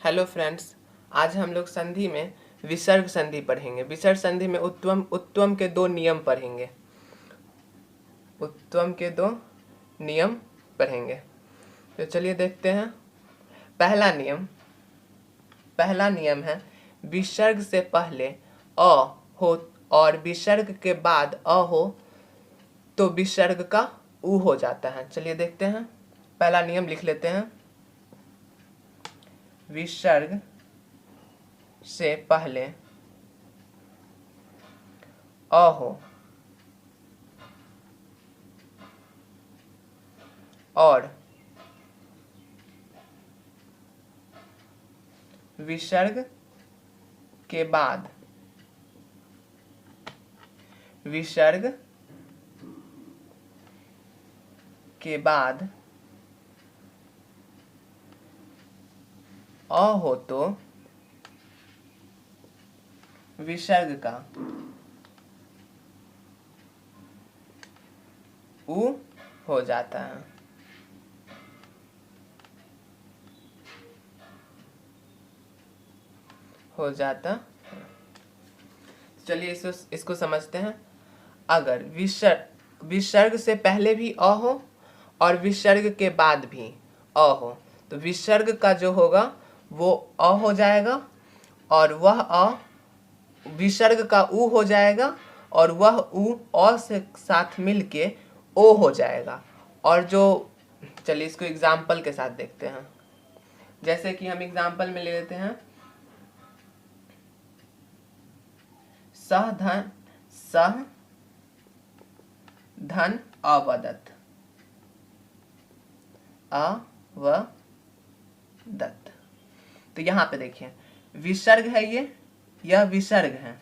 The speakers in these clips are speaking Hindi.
हेलो फ्रेंड्स, आज हम लोग संधि में विसर्ग संधि पढ़ेंगे। विसर्ग संधि में उत्तम के दो नियम पढ़ेंगे। उत्तम के दो नियम पढ़ेंगे। तो चलिए देखते हैं। पहला नियम है विसर्ग से पहले अ हो और विसर्ग के बाद अ हो तो विसर्ग का उ हो जाता है। चलिए देखते हैं। पहला नियम लिख लेते हैं। विसर्ग से पहले अ हो और विसर्ग के बाद अ हो तो विसर्ग का उ हो जाता है। चलिए इसको समझते हैं। अगर विसर्ग से पहले भी अ हो और विसर्ग के बाद भी अ हो तो विसर्ग का जो होगा वो अ हो जाएगा और वह अ विसर्ग का उ हो जाएगा और वह उ अ से साथ मिलके ओ हो जाएगा। और जो चलिए इसको एग्जाम्पल के साथ देखते हैं। जैसे कि हम एग्जाम्पल में ले लेते हैं सह धन अवदत्त। तो यहाँ पे देखिए विसर्ग है, यह विसर्ग है।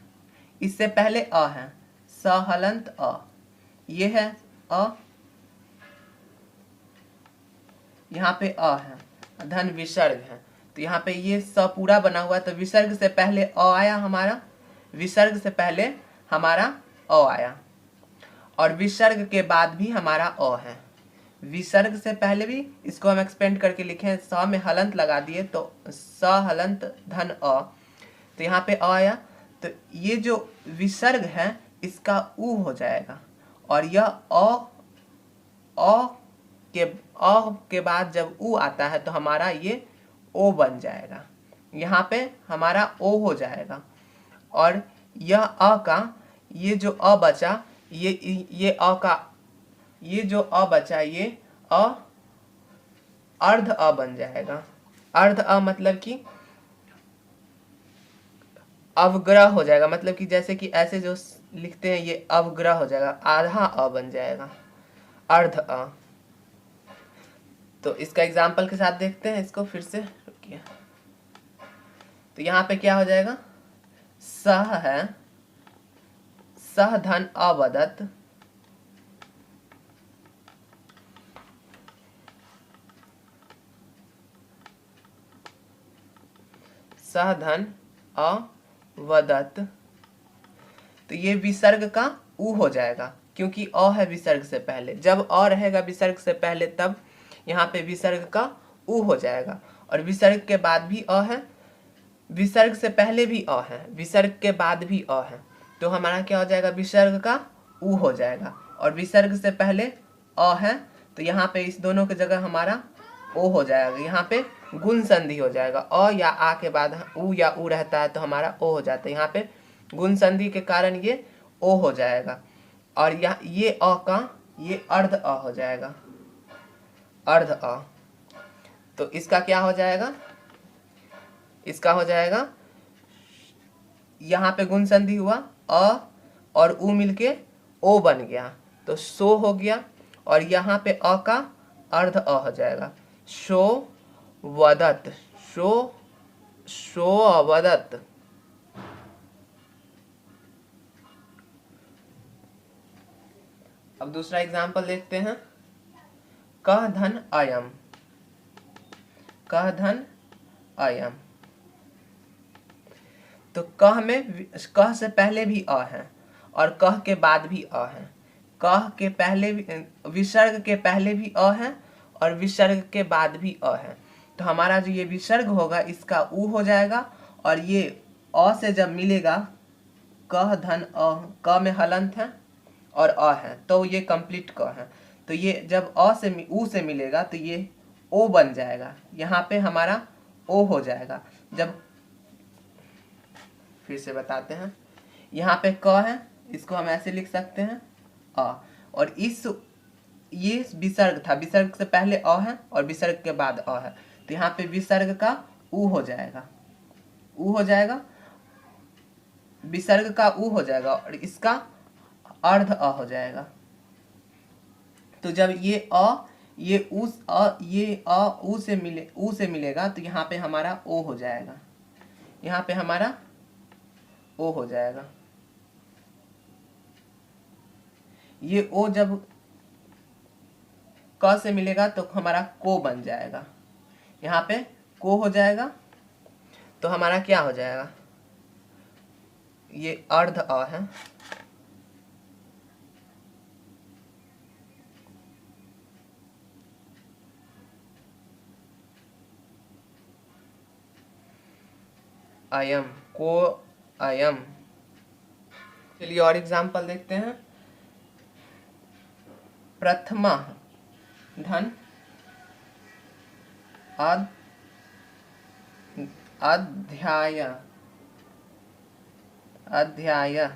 इससे पहले अ है, स हलंत अ, ये है अ, यहाँ पे अ है, धन विसर्ग है। तो यहाँ पे ये स पूरा बना हुआ है। तो विसर्ग से पहले अ आया हमारा, विसर्ग से पहले हमारा अ आया और विसर्ग के बाद भी हमारा अ है। विसर्ग से पहले भी इसको हम एक्सपेंड करके लिखे, स में हलंत लगा दिए तो स हलंत धन अ। तो यहाँ पे अ आया तो ये जो विसर्ग है इसका उ हो जाएगा और यह अ के बाद जब उ आता है तो हमारा ये ओ बन जाएगा। यहाँ पे हमारा ओ हो जाएगा और यह अ का ये जो अ बचा ये अ का ये जो अ बचा ये अ अर्ध अ बन जाएगा। अर्ध अ मतलब कि अवग्रह हो जाएगा, मतलब कि जैसे कि ऐसे जो लिखते हैं ये अवग्रह हो जाएगा, आधा अ बन जाएगा, अर्ध अ। तो इसका एग्जाम्पल के साथ देखते हैं इसको फिर से। रुकिए। तो यहाँ पे क्या हो जाएगा, सह है, सह धन अवदत्त, सह धन अवदत्त। तो ये विसर्ग का उ हो जाएगा क्योंकि अ है विसर्ग से पहले। जब अ रहेगा विसर्ग से पहले तब यहाँ पे विसर्ग का उ हो जाएगा और विसर्ग के बाद भी अ है, विसर्ग से पहले भी अ है, विसर्ग के बाद भी अ है। तो हमारा क्या हो जाएगा, विसर्ग का उ हो जाएगा और विसर्ग से पहले अ है तो यहाँ पे इस दोनों की जगह हमारा ओ हो जाएगा। यहाँ पे गुण संधि हो जाएगा, अ या आ के बाद उ या उ रहता है तो हमारा ओ हो जाता है। यहाँ पे गुण संधि के कारण ये ओ हो जाएगा और ये अ का ये अर्ध अ हो जाएगा, अर्ध अ। तो इसका क्या हो जाएगा, इसका हो जाएगा यहाँ पे गुण संधि हुआ, अ और उ मिलके ओ बन गया तो सो हो गया और यहाँ पे अ का अर्ध अ हो जाएगा, शो वदत, शो अवदत। अब दूसरा एग्जाम्पल देखते हैं। कह धन अयम, कह धन अयम। तो कह में कह से पहले भी अ है और कह के बाद भी अ है। कह के पहले भी, विसर्ग के पहले भी अ है और विसर्ग के बाद भी अ है। तो हमारा जो ये विसर्ग होगा इसका ऊ हो जाएगा, और ये अ से जब मिलेगा, क धन अ, क में हलंत है और अ है, तो ये कंप्लीट क है। तो ये जब अ से ऊ से मिलेगा तो ये ओ बन जाएगा, यहाँ पे हमारा ओ हो जाएगा। जब फिर से बताते हैं, यहाँ पे क है, इसको हम ऐसे लिख सकते हैं अ, और ये विसर्ग था, विसर्ग से पहले अ है और विसर्ग के बाद अ है, तो यहाँ पे विसर्ग का ऊ हो जाएगा, ऊ हो जाएगा, विसर्ग का ऊ हो जाएगा और इसका अर्ध अ हो जाएगा। तो जब ये अ ये ऊ से मिलेगा तो यहाँ पे हमारा ओ हो जाएगा, यहाँ पे हमारा ओ हो जाएगा। ये ओ जब क से मिलेगा तो हमारा को बन जाएगा, यहाँ पे को हो जाएगा, तो हमारा क्या हो जाएगा, ये अर्ध अ है, अयम, को अयम। चलिए और एग्जाम्पल देखते हैं। प्रथमा धन अध्याय, अध्याय,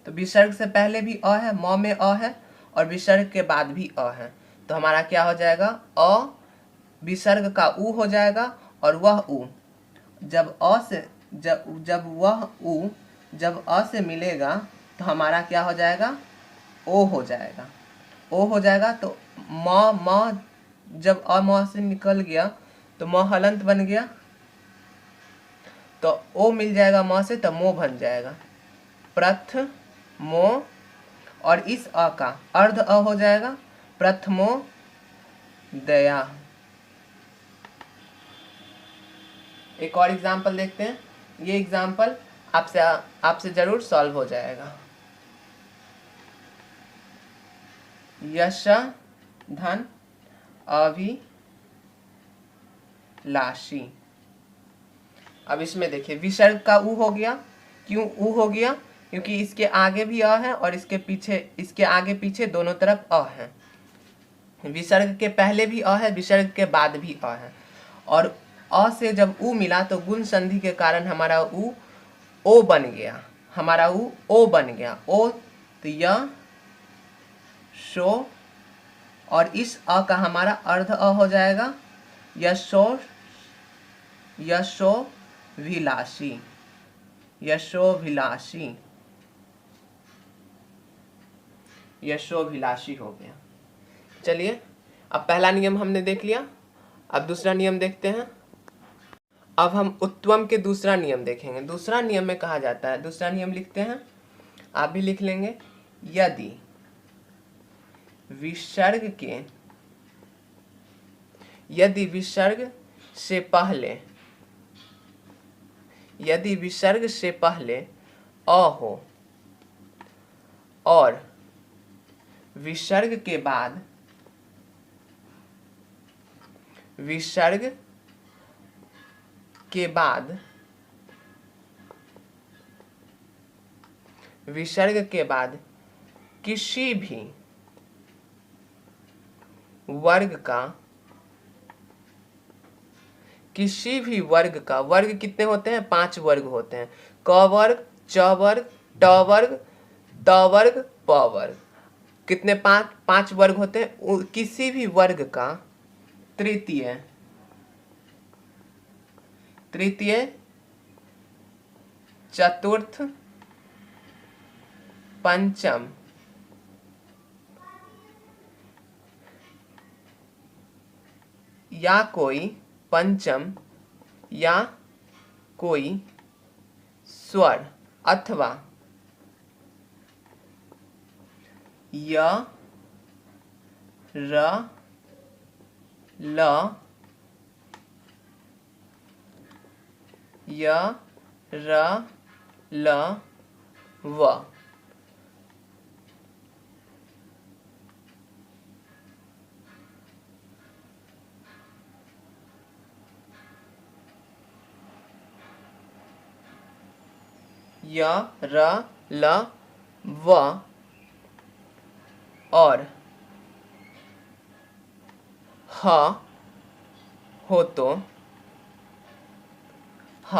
तो विसर्ग से पहले भी अ है, म में अ है और विसर्ग के बाद भी अ है, तो हमारा क्या हो जाएगा, अ विसर्ग का ऊ हो जाएगा, और वह ऊ जब अ से जब अ से मिलेगा तो हमारा क्या हो जाएगा, ओ हो जाएगा, ओ हो जाएगा। तो म जब अ म से निकल गया तो म हलंत बन गया, तो ओ मिल जाएगा म से, तो मो बन जाएगा, प्रथ मो, और इस अ का अर्ध अ हो जाएगा, प्रथमो दया। एक और एग्जाम्पल देखते हैं, ये एग्जाम्पल आपसे जरूर सॉल्व हो जाएगा। यश धन अभिलाषी। अब इसमें देखिए विसर्ग का ऊ हो गया, क्यों ऊ हो गया, क्योंकि इसके आगे भी अ है और इसके आगे पीछे दोनों तरफ अ है, विसर्ग के पहले भी अ है, विसर्ग के बाद भी अ है, और अ से जब ऊ मिला तो गुण संधि के कारण हमारा ऊ ओ बन गया, हमारा ऊ ओ बन गया, ओ, तो य शो, और इस अ का हमारा अर्ध अ हो जाएगा, यशोभिलाषी, यशोभिलाषी, यशोभिलाषी हो गया। चलिए अब पहला नियम हमने देख लिया, अब दूसरा नियम देखते हैं। अब हम उत्तम के दूसरा नियम देखेंगे। दूसरा नियम में कहा जाता है, दूसरा नियम लिखते हैं, आप भी लिख लेंगे, यदि विसर्ग से पहले अ हो और विसर्ग के बाद किसी भी वर्ग का वर्ग कितने होते हैं, 5 वर्ग होते हैं, क वर्ग, च वर्ग, ट वर्ग, त वर्ग, प वर्ग, कितने 5 वर्ग होते हैं। किसी भी वर्ग का तृतीय, चतुर्थ, पंचम या कोई पंचम या कोई स्वर अथवा य, र, ल, य, र, ल, व, य र ल व और ह हो तो ह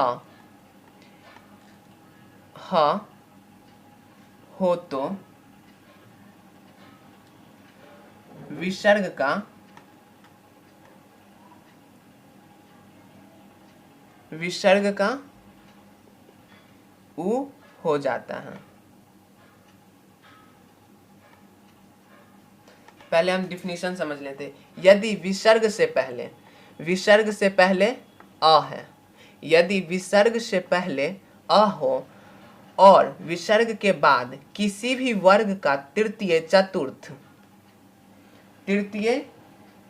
हो तो विसर्ग का उ हो जाता है। पहले हम डिफिनीशन समझ लेते। यदि विसर्ग से पहले अ है, यदि विसर्ग से पहले अ हो और विसर्ग के बाद किसी भी वर्ग का तृतीय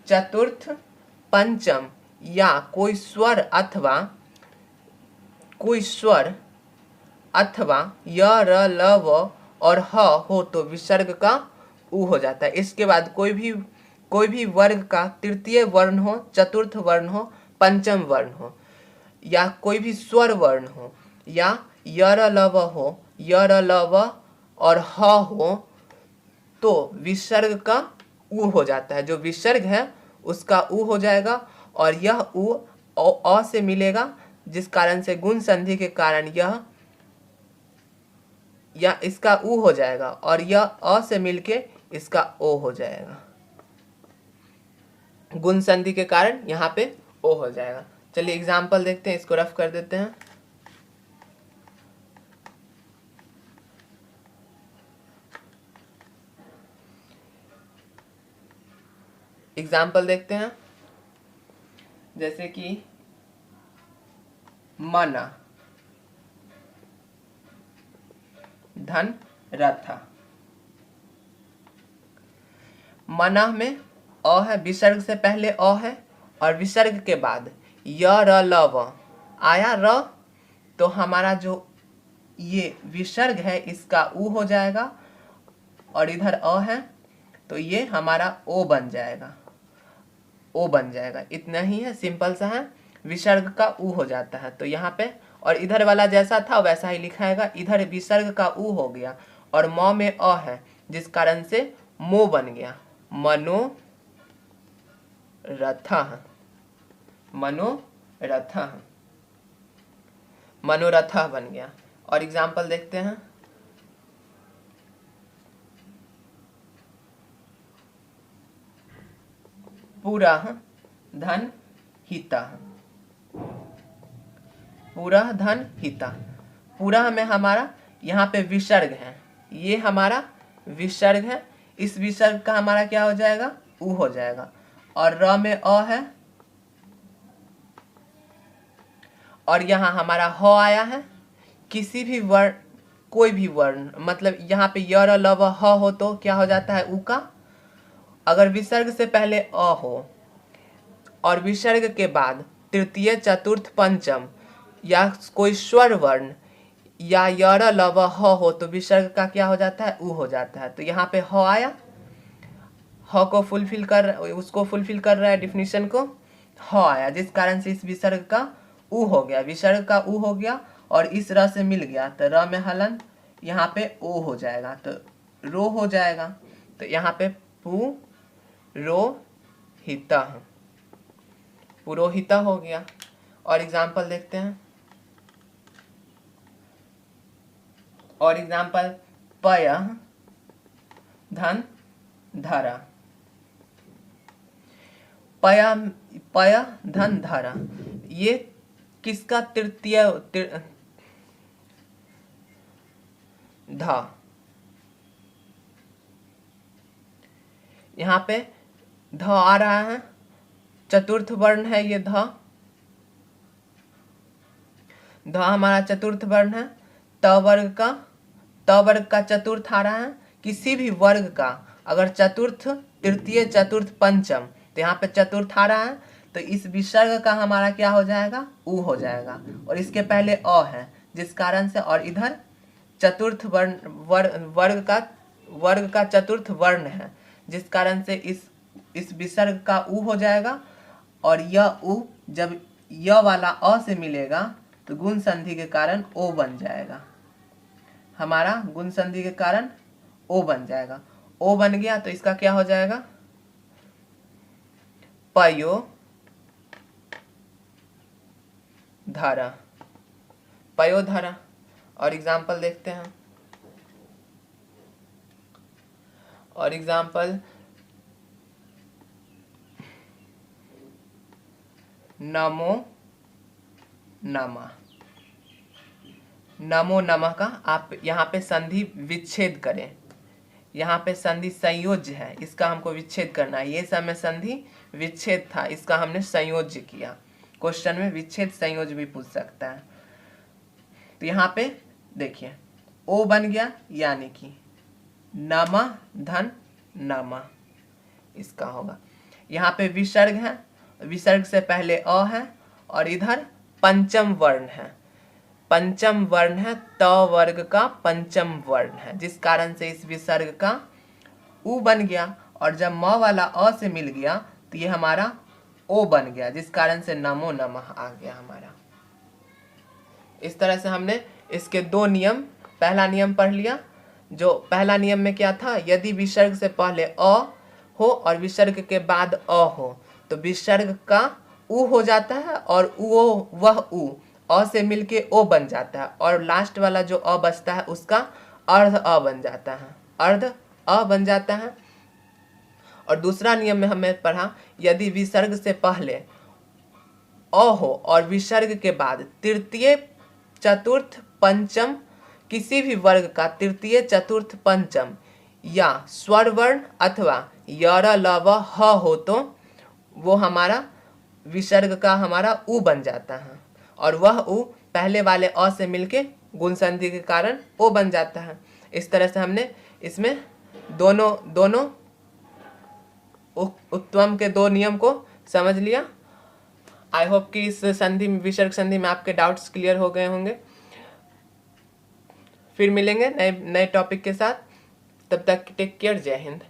चतुर्थ पंचम या कोई स्वर अथवा य र ल व और ह हो तो विसर्ग का उ हो जाता है। इसके बाद कोई भी वर्ग का तृतीय वर्ण हो, चतुर्थ वर्ण हो, पंचम वर्ण हो या कोई भी स्वर वर्ण हो या य र ल व हो, य र ल व और ह हो तो विसर्ग का उ हो जाता है। जो विसर्ग है उसका उ हो जाएगा और यह उ अ से मिलेगा, जिस कारण से गुण संधि के कारण यह इसका उ हो जाएगा और यह अ से मिलके इसका ओ हो जाएगा। गुण संधि के कारण यहाँ पे ओ हो जाएगा। चलिए एग्जाम्पल देखते हैं, इसको रफ कर देते हैं। एग्जाम्पल देखते हैं, जैसे कि मन धन रथ। मना में अ है, विसर्ग से पहले अ है और विसर्ग के बाद य र ल व आया र, तो हमारा जो ये विसर्ग है इसका उ हो जाएगा और इधर अ है तो ये हमारा ओ बन जाएगा, इतना ही है, सिंपल सा है। विसर्ग का उ हो जाता है तो यहाँ पे, और इधर वाला जैसा था वैसा ही लिखाएगा। इधर विसर्ग का उ हो गया और म में अ है जिस कारण से मो बन गया, मनोरथ बन गया। और एग्जाम्पल देखते हैं, पुरा धन हिता। पुरा में हमारा यहाँ पे विसर्ग है, ये हमारा विसर्ग है, इस विसर्ग का हमारा क्या हो जाएगा, उ हो जाएगा। और र में अ है और यहाँ हमारा ह आया है। किसी भी वर्ण, कोई भी वर्ण, मतलब यहाँ पे य र ल व ह हो तो क्या हो जाता है, उ का। अगर विसर्ग से पहले अ हो और विसर्ग के बाद तृतीय चतुर्थ पंचम या कोई स्वर वर्ण या य र ल व ह हो तो विसर्ग का क्या हो जाता है, उ हो जाता है। तो यहाँ पे ह आया, ह को उसको फुलफिल कर रहा है, डिफिनीशन को। ह आया जिस कारण से इस विसर्ग का उ हो गया, विसर्ग का उ हो गया और इस र से मिल गया तो र में हलन, यहाँ पे ओ हो जाएगा तो रो हो जाएगा। तो यहाँ पे पुरोहिता हो गया। और एग्जाम्पल देखते हैं, और एग्जाम्पल पय धन धरा। पय धन धरा ये किसका तृतीय ध, यहाँ पे ध आ रहा है, चतुर्थ वर्ण है ये ध हमारा चतुर्थ वर्ण है। त वर्ग का चतुर्थ आ रहा है। किसी भी वर्ग का अगर चतुर्थ, तृतीय, चतुर्थ, पंचम, तो यहाँ पे चतुर्थ आ रहा है तो इस विसर्ग का हमारा क्या हो जाएगा, उ हो जाएगा और इसके पहले अ है जिस कारण से, और इधर चतुर्थ वर्ग का चतुर्थ वर्ण है जिस कारण से इस विसर्ग का उ हो जाएगा और यह उ जब य वाला अ से मिलेगा तो गुण संधि के कारण ओ बन जाएगा। हमारा गुण संधि के कारण ओ बन जाएगा। ओ बन गया तो इसका क्या हो जाएगा, पयो धारा, पयोधारा। और एग्जाम्पल देखते हैं, और एग्जाम्पल नमो नमः। नमो नमः का आप यहाँ पे संधि विच्छेद करें, यहाँ पे संधि संयोज्य है, इसका हमको विच्छेद करना है। ये समय संधि विच्छेद था, इसका हमने संयोज्य किया। क्वेश्चन में विच्छेद संयोज्य भी पूछ सकता है। तो यहाँ पे देखिए ओ बन गया, यानी कि नमः धन नमः, इसका होगा। यहाँ पे विसर्ग है, विसर्ग से पहले अ है, और इधर पंचम वर्ण है, पंचम वर्ण है, त वर्ग का पंचम वर्ण है, जिस कारण से इस विसर्ग का उ बन गया। और जब म वाला अ से मिल गया तो ये हमारा ओ बन गया, जिस कारण से नमो नमः आ गया हमारा। इस तरह से हमने इसके दो नियम, पहला नियम पढ़ लिया। जो पहला नियम में क्या था, यदि विसर्ग से पहले अ हो और विसर्ग के बाद अ हो तो विसर्ग का उ हो जाता है, और वह उ अ से मिलके ओ बन जाता है, और लास्ट वाला जो अ बचता है उसका अर्ध अ बन जाता है, अर्ध अ बन जाता है। और दूसरा नियम में हमें पढ़ा, यदि विसर्ग से पहले अ हो और विसर्ग के बाद तृतीय चतुर्थ पंचम किसी भी वर्ग का तृतीय चतुर्थ पंचम या स्वर वर्ण अथवा यर लव ह हो तो वो हमारा विसर्ग का हमारा उ बन जाता है, और वह उ पहले वाले अ से मिलके गुण संधि के कारण ओ बन जाता है। इस तरह से हमने इसमें दोनों उत्तम के दो नियम को समझ लिया। आई होप कि इस संधि विसर्ग संधि में आपके डाउट्स क्लियर हो गए होंगे। फिर मिलेंगे नए टॉपिक के साथ, तब तक टेक केयर, जय हिंद।